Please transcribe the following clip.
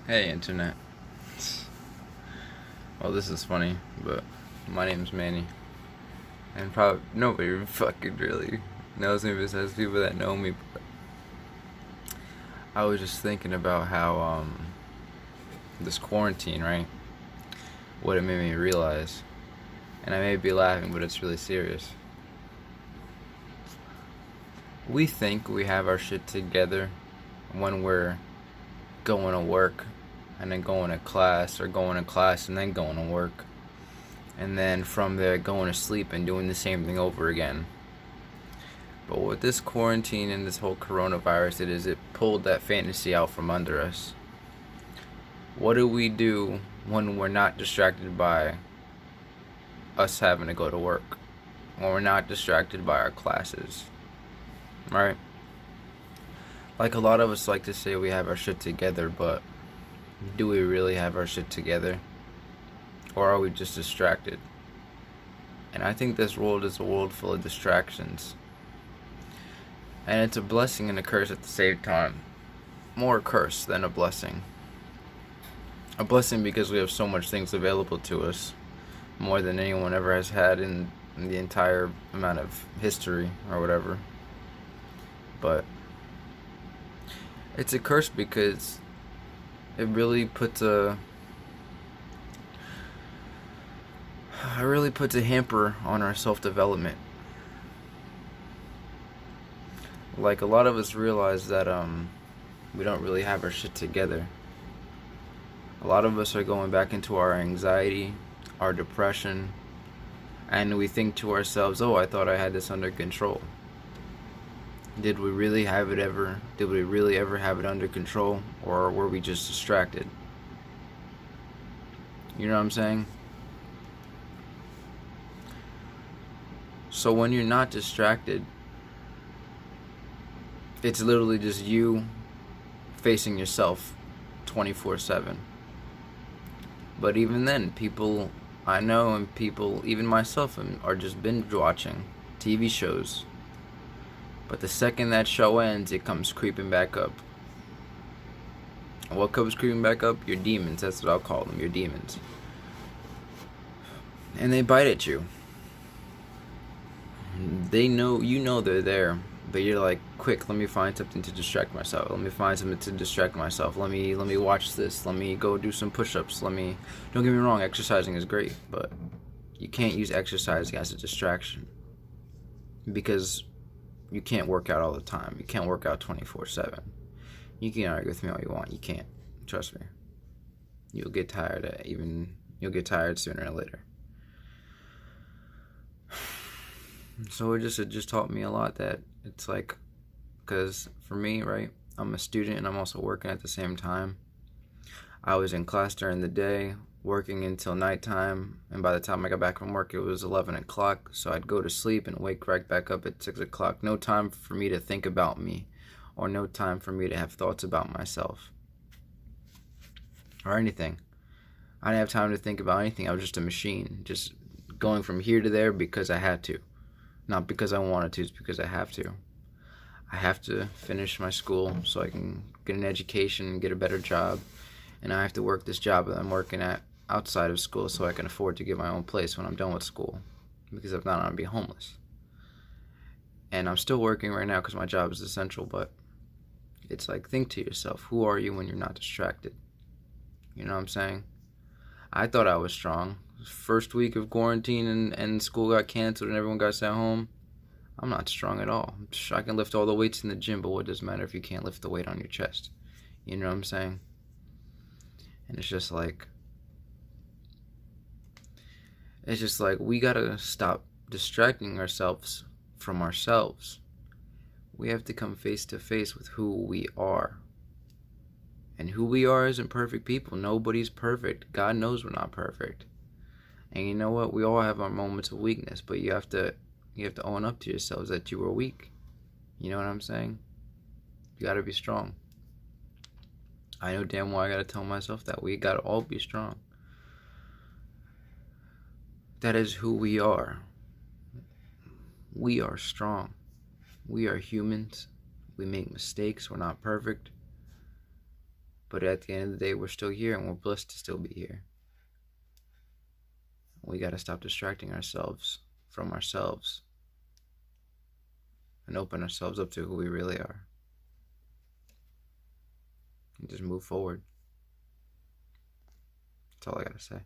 Hey, Internet. Well, this is funny, but my name's Manny. And probably nobody fucking really knows me besides people that know me. But I was just thinking about how, this quarantine, right? What it made me realize. And I may be laughing, but it's really serious. We think we have our shit together when we're going to work and then going to class, or going to class and then going to work, and then from there going to sleep and doing the same thing over again. But what this quarantine and this whole coronavirus did is it pulled that fantasy out from under us. What do we do when we're not distracted by us having to go to work? When we're not distracted by our classes, right? Like, a lot of us like to say we have our shit together, but do we really have our shit together? Or are we just distracted? And I think this world is a world full of distractions. And it's a blessing and a curse at the same time. More a curse than a blessing. A blessing because we have so much things available to us, more than anyone ever has had in the entire amount of history or whatever. But it's a curse because it really puts a hamper on our self-development. Like, a lot of us realize that we don't really have our shit together. A lot of us are going back into our anxiety, our depression, and we think to ourselves, "Oh, I thought I had this under control." Did we really have it ever? Did we really ever have it under control, or were we just distracted? You know what I'm saying? So when you're not distracted, it's literally just you facing yourself 24/7. But even then, people I know and people, even myself, are just binge watching TV shows. But the second that show ends, it comes creeping back up. And what comes creeping back up? Your demons. That's what I'll call them. Your demons. And they bite at you. They know, you know they're there, but you're like, quick, let me find something to distract myself. Let me find something to distract myself. Let me watch this. Let me go do some push-ups. Don't get me wrong, exercising is great, but you can't use exercising as a distraction, because you can't work out all the time. You can't work out 24/7. You can argue with me all you want. You can't. Trust me. You'll get tired you'll get tired sooner or later. So it just taught me a lot, that it's like, because for me, right, I'm a student and I'm also working at the same time. I was in class during the day, working until nighttime, and by the time I got back from work, it was 11 o'clock, so I'd go to sleep and wake right back up at 6 o'clock. No time for me to think about me, or no time for me to have thoughts about myself, or anything. I didn't have time to think about anything. I was just a machine, just going from here to there because I had to. Not because I wanted to, it's because I have to. I have to finish my school so I can get an education and get a better job. And I have to work this job that I'm working at outside of school so I can afford to get my own place when I'm done with school. Because if not, I'm gonna be homeless. And I'm still working right now because my job is essential, but it's like, think to yourself, who are you when you're not distracted? You know what I'm saying? I thought I was strong. First week of quarantine and school got canceled and everyone got sent home. I'm not strong at all. I can lift all the weights in the gym, but what does it matter if you can't lift the weight on your chest? You know what I'm saying? And it's just like we gotta stop distracting ourselves from ourselves. We have to come face to face with who we are. And who we are isn't perfect people. Nobody's perfect. God knows we're not perfect. And you know what? We all have our moments of weakness, but you have to own up to yourselves that you were weak. You know what I'm saying? You gotta be strong. I know damn well I gotta tell myself that. We gotta all be strong. That is who we are. We are strong. We are humans. We make mistakes. We're not perfect. But at the end of the day, we're still here and we're blessed to still be here. We got to stop distracting ourselves from ourselves and open ourselves up to who we really are. And just move forward. That's all I got to say.